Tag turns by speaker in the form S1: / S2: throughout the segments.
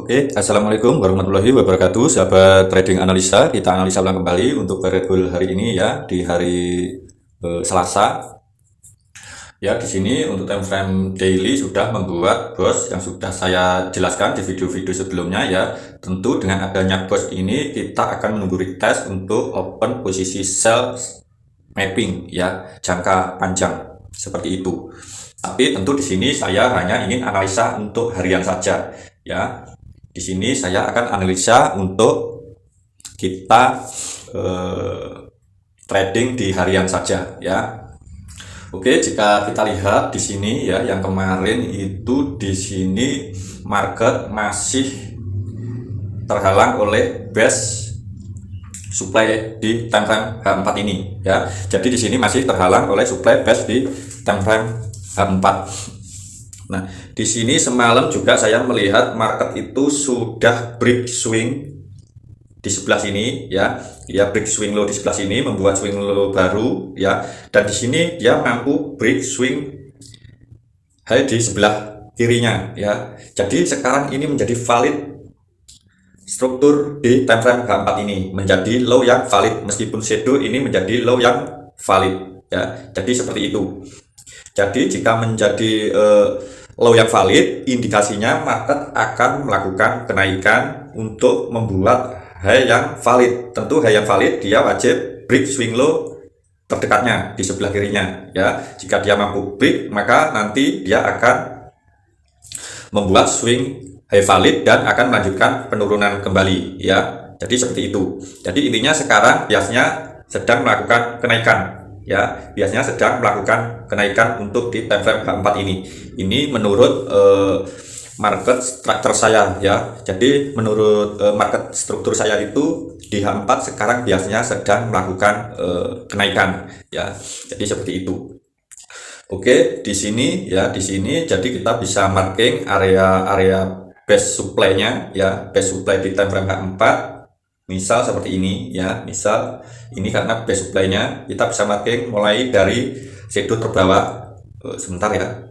S1: Oke, Assalamualaikum warahmatullahi wabarakatuh, sahabat trading analisa. Kita analisa ulang kembali untuk variabel hari ini ya, di hari Selasa. Ya, di sini untuk time frame daily sudah membuat BOS yang sudah saya jelaskan di video-video sebelumnya ya. Tentu dengan adanya BOS ini kita akan menunggu retest untuk open posisi sell mapping ya, jangka panjang seperti itu. Tapi tentu di sini saya hanya ingin analisa untuk harian saja ya. Di sini saya akan analisa untuk kita trading di harian saja ya. Oke, jika kita lihat di sini ya, yang kemarin itu di sini market masih terhalang oleh base supply di time frame H4 ini ya. Jadi di sini masih terhalang oleh supply base di time frame H4. Nah, di sini semalam juga saya melihat market itu sudah break swing di sebelah sini ya. Dia break swing low di sebelah sini, membuat swing low baru ya. Dan di sini dia mampu break swing high di sebelah kirinya ya. Jadi sekarang ini menjadi valid struktur di time frame H4 ini, menjadi low yang valid, meskipun shadow ini menjadi low yang valid ya. Jadi seperti itu. Jadi jika menjadi low yang valid, indikasinya market akan melakukan kenaikan untuk membuat high yang valid. Tentu high yang valid dia wajib break swing low terdekatnya di sebelah kirinya ya. Jika dia mampu break, maka nanti dia akan membuat swing high valid dan akan melanjutkan penurunan kembali ya. Jadi seperti itu. Jadi intinya sekarang biasanya sedang melakukan kenaikan ya, biasanya sedang melakukan kenaikan untuk di time frame H4 ini. Ini menurut market structure saya ya. Jadi menurut market struktur saya itu di H4 sekarang biasanya sedang melakukan kenaikan ya. Jadi seperti itu. Oke, di sini ya, di sini jadi kita bisa marking area-area base supply-nya ya, base supply di time frame H4. Misal seperti ini ya, misal ini karena base supply-nya kita bisa marking mulai dari shadow terbawah. Sebentar ya,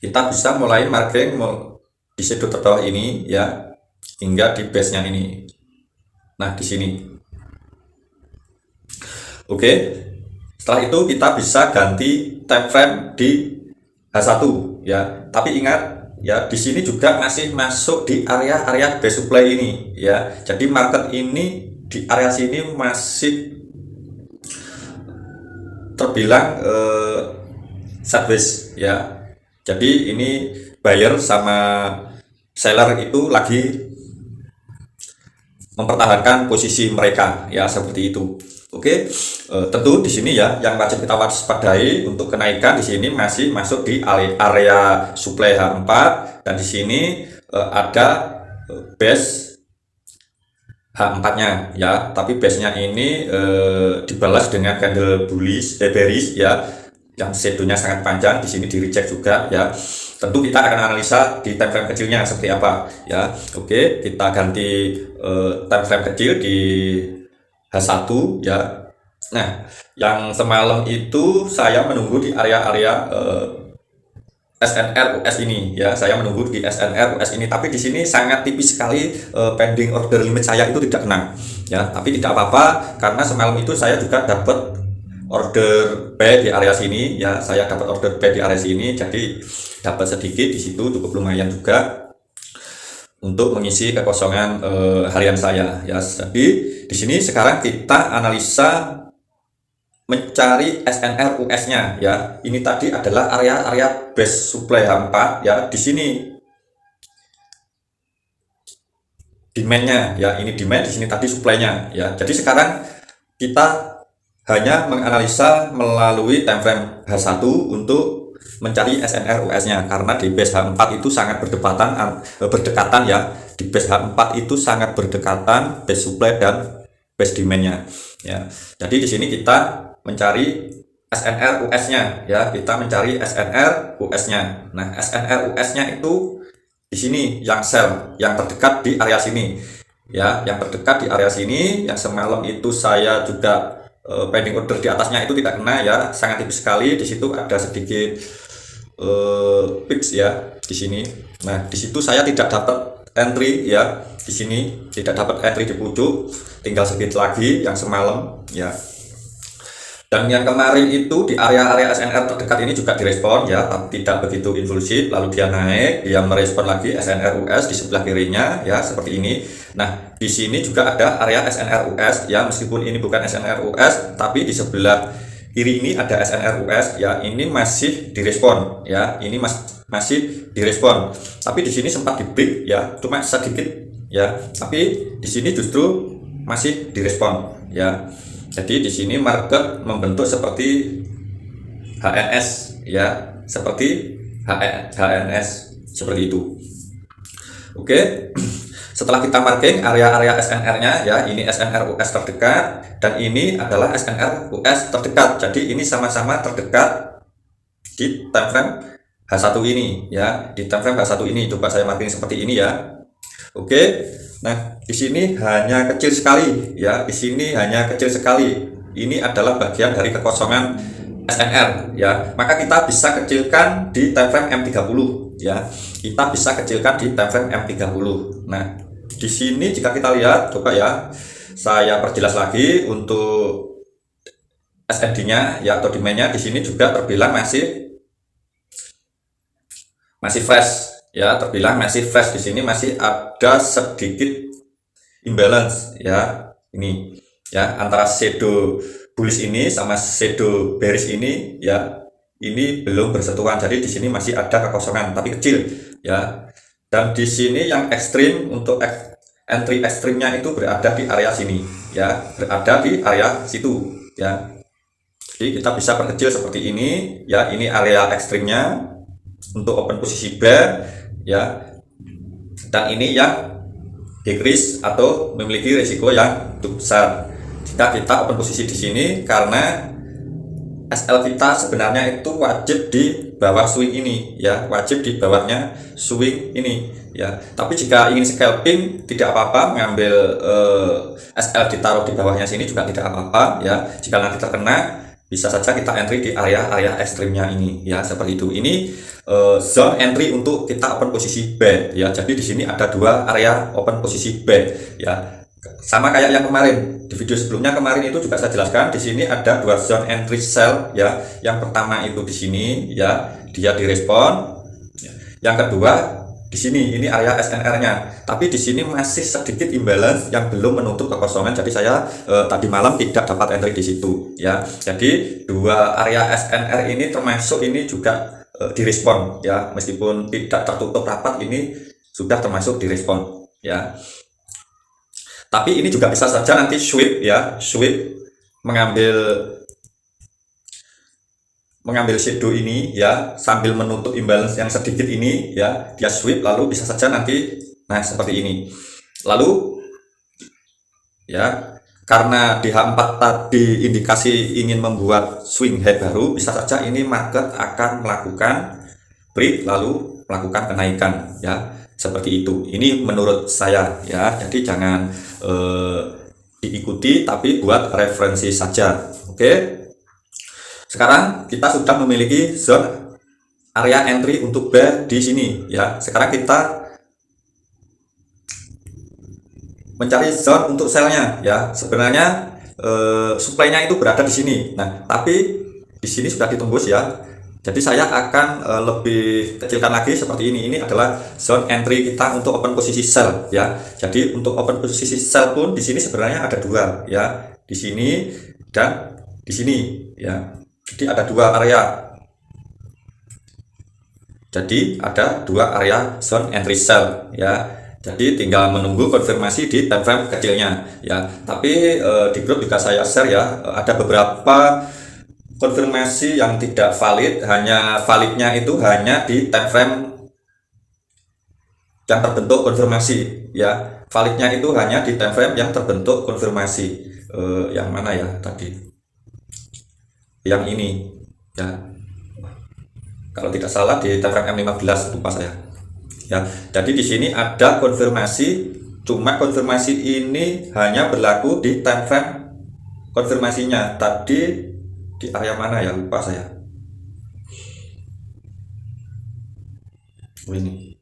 S1: kita bisa mulai marking di shadow terbawah ini ya, hingga di base-nya ini. Nah, di sini. Oke, setelah itu kita bisa ganti time frame di H1 ya. Tapi ingat ya, di sini juga masih masuk di area-area base supply ini ya. Jadi market ini di area sini masih terbilang sideways ya. Jadi ini buyer sama seller itu lagi mempertahankan posisi mereka ya, seperti itu. Oke, tentu di sini ya yang wajib kita waspadai untuk kenaikan di sini masih masuk di area supply H4, dan di sini ada base H4-nya ya, tapi base-nya ini dibalas dengan candle bearish ya, yang shadow-nya sangat panjang. Di sini di reject juga ya. Tentu kita akan analisa di time frame kecilnya seperti apa ya. Oke, kita ganti time frame kecil di H1 ya. Nah, yang semalam itu saya menunggu di area-area SNR US ini ya. Saya menunggu di SNR US ini, tapi di sini sangat tipis sekali pending order limit saya itu tidak kena ya. Tapi tidak apa-apa, karena semalam itu saya juga dapat order buy di area sini ya. Saya dapat order buy di area sini, jadi dapat sedikit di situ, cukup lumayan juga untuk mengisi kekosongan harian saya ya. Jadi di sini sekarang kita analisa mencari SNR US-nya ya. Ini tadi adalah area-area base supply H4 ya. Di sini demand-nya ya, ini demand, di sini tadi supply-nya ya. Jadi sekarang kita hanya menganalisa melalui time frame H1 untuk mencari SNR US-nya, karena di base H4 itu sangat berdekatan ya. Di base H4 itu sangat berdekatan base supply dan base demand-nya ya. Jadi di sini kita mencari SNR US-nya ya, kita mencari SNR US-nya. Nah, SNR US-nya itu di sini yang sell, yang terdekat di area sini ya, yang terdekat di area sini. Yang semalam itu saya juga pending order di atasnya itu tidak kena ya, sangat tipis sekali. Di situ ada sedikit fix ya di sini. Nah, di situ saya tidak dapat entry ya. Di sini tidak dapat entry di pucuk, tinggal sedikit lagi yang semalam ya. Dan yang kemarin itu di area-area SNR terdekat ini juga direspon ya, tapi tidak begitu impulsif. Lalu dia naik, dia merespon lagi SNR US di sebelah kirinya ya, seperti ini. Nah, di sini juga ada area SNR US ya, meskipun ini bukan SNR US, tapi di sebelah kiri ini ada SNR US ya. Ini masih direspon ya, ini masih direspon. Tapi di sini sempat di break ya, cuma sedikit ya. Tapi di sini justru masih direspon ya. Jadi di sini market membentuk seperti HNS ya, seperti HNS seperti itu. Oke. Setelah kita marking area-area SNR-nya ya, ini SNR US terdekat dan ini adalah SNR US terdekat. Jadi ini sama-sama terdekat di time frame H1 ini ya. Di time frame H1 ini coba saya marking seperti ini ya. Oke. Nah, di sini hanya kecil sekali ya. Di sini hanya kecil sekali. Ini adalah bagian dari kekosongan SNR ya. Maka kita bisa kecilkan di time frame M30 ya. Kita bisa kecilkan di time frame M30. Nah, di sini jika kita lihat coba ya. Saya perjelas lagi untuk SND-nya ya, atau demand-nya di sini juga terbilang masih fresh. Ya, terbilang masih fresh. Di sini masih ada sedikit imbalance ya, ini ya, antara shadow bullish ini sama shadow bearish ini ya, ini belum bersentuhan. Jadi di sini masih ada kekosongan tapi kecil ya. Dan di sini yang ekstrim, untuk entry ekstrimnya itu berada di area sini ya, berada di area situ ya. Jadi kita bisa perkecil seperti ini ya, ini area ekstrimnya untuk open posisi bear ya, dan ini yang decrease atau memiliki risiko yang cukup besar jika kita open posisi di sini, karena SL kita sebenarnya itu wajib di bawah swing ini ya, wajib di bawahnya swing ini ya. Tapi jika ingin scalping tidak apa-apa, mengambil SL ditaruh di bawahnya sini juga tidak apa-apa ya. Jika nanti terkena, bisa saja kita entry di area ekstrimnya ini ya, seperti itu. Ini zone entry untuk kita open posisi buy ya. Jadi di sini ada dua area open posisi buy ya, sama kayak yang kemarin di video sebelumnya. Kemarin itu juga saya jelaskan, di sini ada dua zone entry sell ya. Yang pertama itu di sini ya, dia direspon. Yang kedua di sini, ini area SNR-nya, tapi di sini masih sedikit imbalance yang belum menutup kekosongan. Jadi saya tadi malam tidak dapat entry di situ ya. Jadi dua area SNR ini termasuk ini juga direspon ya, meskipun tidak tertutup rapat, ini sudah termasuk direspon ya. Tapi ini juga bisa saja nanti sweep ya, sweep mengambil shadow ini ya, sambil menutup imbalance yang sedikit ini ya, dia sweep lalu bisa saja nanti nah seperti ini. Lalu ya, karena di H4 tadi indikasi ingin membuat swing high baru, bisa saja ini market akan melakukan break lalu melakukan kenaikan ya, seperti itu. Ini menurut saya ya, jadi jangan diikuti, tapi buat referensi saja. Oke. Sekarang kita sudah memiliki zone area entry untuk buy di sini ya. Sekarang kita mencari zone untuk sellnya ya. Sebenarnya supply-nya itu berada di sini. Nah, tapi di sini sudah ditembus ya. Jadi saya akan lebih kecilkan lagi seperti ini. Ini adalah zone entry kita untuk open posisi sell ya. Jadi untuk open posisi sell pun di sini sebenarnya ada dua ya, di sini dan di sini ya. Jadi ada dua area. Jadi ada dua area zone entry sell ya. Jadi tinggal menunggu konfirmasi di time frame kecilnya ya. Tapi di grup juga saya share ya, ada beberapa konfirmasi yang tidak valid, hanya validnya itu hanya di time frame yang terbentuk konfirmasi ya. Validnya itu hanya di time frame yang terbentuk konfirmasi. Yang mana ya tadi? Yang ini ya, kalau tidak salah di time frame M15, lupa saya ya. Jadi di sini ada konfirmasi, cuma konfirmasi ini hanya berlaku di time frame konfirmasinya. Tadi di area mana ya, lupa saya. Ini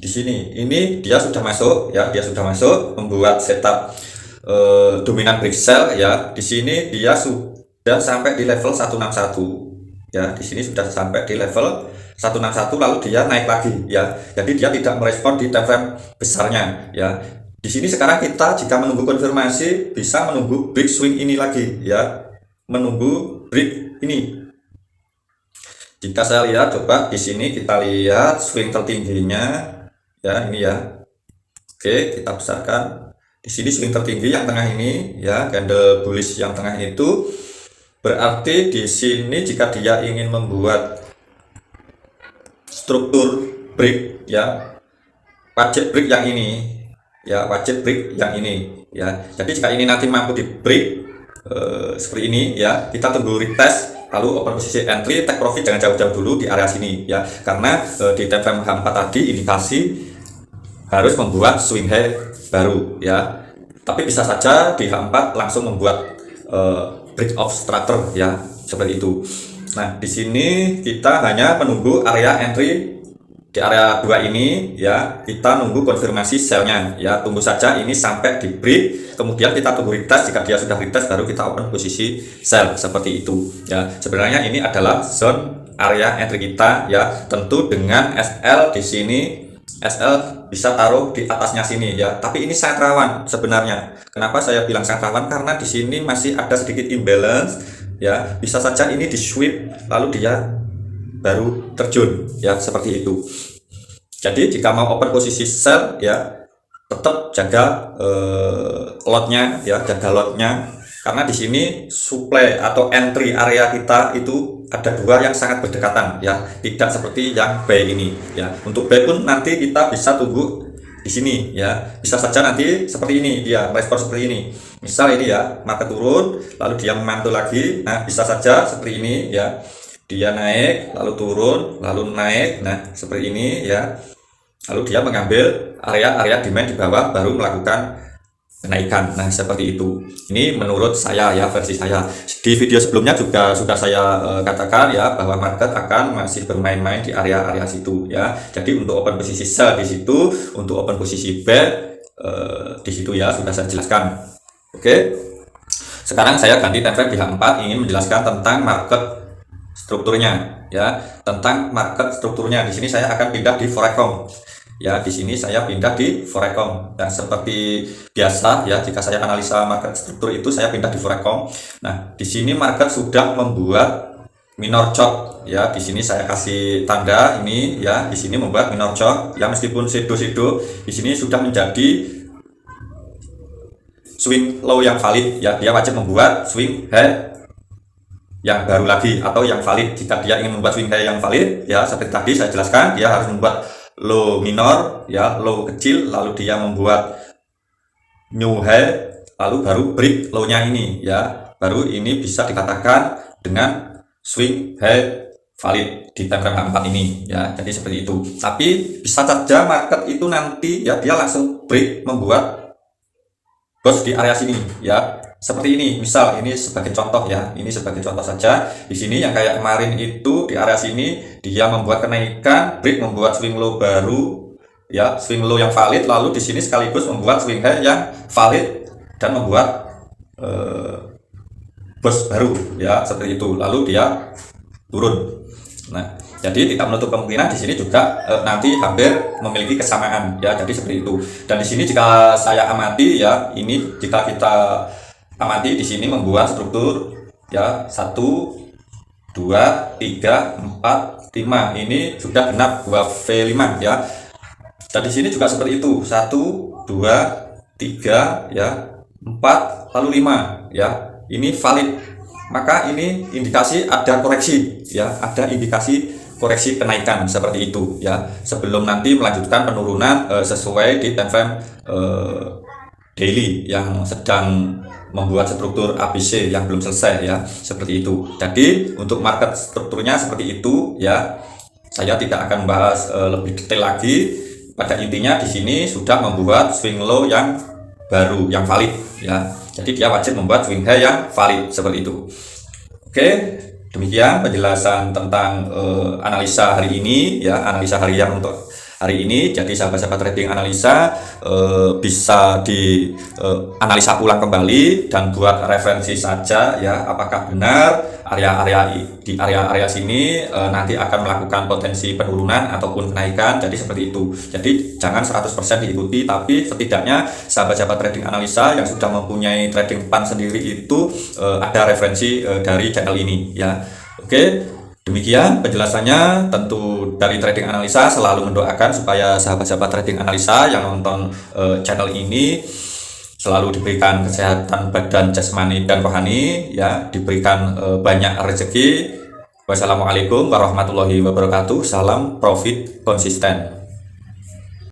S1: di di sini ini dia sudah masuk ya, dia sudah masuk membuat setup dominan break sell ya. Di sini dia sudah sampai di level 161 ya, di sini sudah sampai di level 161 lalu dia naik lagi ya. Jadi dia tidak merespon di time frame besarnya ya. Di sini sekarang kita jika menunggu konfirmasi bisa menunggu break swing ini lagi ya, menunggu break ini. Jika saya lihat, coba di sini kita lihat swing tertingginya ya, ini ya. Oke, kita besarkan. Di sini swing tertinggi yang tengah ini ya, candle bullish yang tengah itu berarti di sini jika dia ingin membuat struktur break ya, wajib break yang ini ya, wajib break yang ini ya. Jadi jika ini nanti mampu di break seperti ini ya, kita tunggu retest lalu open posisi entry, take profit jangan jauh-jauh dulu di area sini ya, karena di time frame H4 tadi indikasi harus membuat swing high baru ya. Tapi bisa saja di H4 langsung membuat break of structure ya, seperti itu. Nah, di sini kita hanya menunggu area entry di area 2 ini ya, kita nunggu konfirmasi sell-nya ya, tunggu saja ini sampai di break, kemudian kita tunggu retest. Jika dia sudah retest baru kita open posisi sell, seperti itu ya. Sebenarnya ini adalah zone area entry kita ya, tentu dengan SL di sini, SL bisa taruh di atasnya sini ya, tapi ini sangat rawan sebenarnya. Kenapa saya bilang sangat rawan? Karena di sini masih ada sedikit imbalance ya, bisa saja ini di sweep lalu dia baru terjun ya, seperti itu. Jadi jika mau open posisi sell ya, tetap jaga lotnya ya, jaga lotnya, karena di sini supply atau entry area kita itu ada dua yang sangat berdekatan ya, tidak seperti yang buy ini ya. Untuk buy pun nanti kita bisa tunggu di sini ya, bisa saja nanti seperti ini dia respon seperti ini. Misal ini ya, market turun lalu dia memantul lagi, nah bisa saja seperti ini ya, dia naik lalu turun lalu naik, nah seperti ini ya, lalu dia mengambil area-area demand di bawah baru melakukan kenaikan. Nah seperti itu, ini menurut saya ya, versi saya. Di video sebelumnya juga sudah saya katakan ya, bahwa market akan masih bermain-main di area-area situ ya. Jadi untuk open posisi sell di situ, untuk open posisi buy di situ ya, sudah saya jelaskan. Oke, sekarang saya ganti time frame di H4, ingin menjelaskan tentang market strukturnya ya, tentang market strukturnya. Di sini saya akan pindah di Forecom ya, di sini saya pindah di Forecom. Dan seperti biasa ya, jika saya analisa market struktur itu saya pindah di Forecom. Nah di sini market sudah membuat minor chop ya, di sini saya kasih tanda ini ya, di sini membuat minor chop ya, meskipun shadow di sini sudah menjadi swing low yang valid ya, dia wajib membuat swing high yang baru lagi atau yang valid. Jika dia ingin membuat swing high yang valid ya, seperti tadi saya jelaskan, dia harus membuat low minor ya, low kecil, lalu dia membuat new high, lalu baru break low-nya ini ya, baru ini bisa dikatakan dengan swing high valid di time frame H4 ini ya. Jadi seperti itu. Tapi bisa saja market itu nanti ya, dia langsung break membuat bos di area sini ya, seperti ini. Misal ini sebagai contoh ya, ini sebagai contoh saja. Di sini yang kayak kemarin itu di area sini dia membuat kenaikan, break membuat swing low baru ya, swing low yang valid, lalu di sini sekaligus membuat swing high yang valid dan membuat bos baru ya, seperti itu. Lalu dia turun. Nah jadi tidak menutup kemungkinan di sini juga nanti hampir memiliki kesamaan ya, jadi seperti itu. Dan di sini jika saya amati ya, ini jika kita amati di sini membuat struktur ya, 1 2 3 4 5, ini sudah genap 2V5 ya. Dan di sini juga seperti itu, 1 2 3 ya, 4 lalu 5 ya, ini valid. Maka ini indikasi ada koreksi ya, ada indikasi koreksi kenaikan seperti itu ya, sebelum nanti melanjutkan penurunan sesuai di time frame daily yang sedang membuat struktur ABC yang belum selesai ya, seperti itu. Jadi untuk market strukturnya seperti itu ya, saya tidak akan membahas lebih detail lagi. Pada intinya di sini sudah membuat swing low yang baru yang valid ya, jadi dia wajib membuat swing high yang valid, seperti itu. Oke, demikian penjelasan tentang analisa hari ini ya, analisa harian untuk hari ini. Jadi sahabat-sahabat trading analisa bisa di analisa ulang kembali dan buat referensi saja ya, apakah benar di area-area sini nanti akan melakukan potensi penurunan ataupun kenaikan. Jadi seperti itu. Jadi jangan 100% diikuti, tapi setidaknya sahabat-sahabat trading analisa yang sudah mempunyai trading plan sendiri itu ada referensi dari channel ini ya. Oke, demikian penjelasannya. Tentu dari trading analisa selalu mendoakan supaya sahabat-sahabat trading analisa yang nonton channel ini selalu diberikan kesehatan badan, jasmani dan rohani ya, diberikan banyak rezeki. Wassalamualaikum warahmatullahi wabarakatuh. Salam profit konsisten.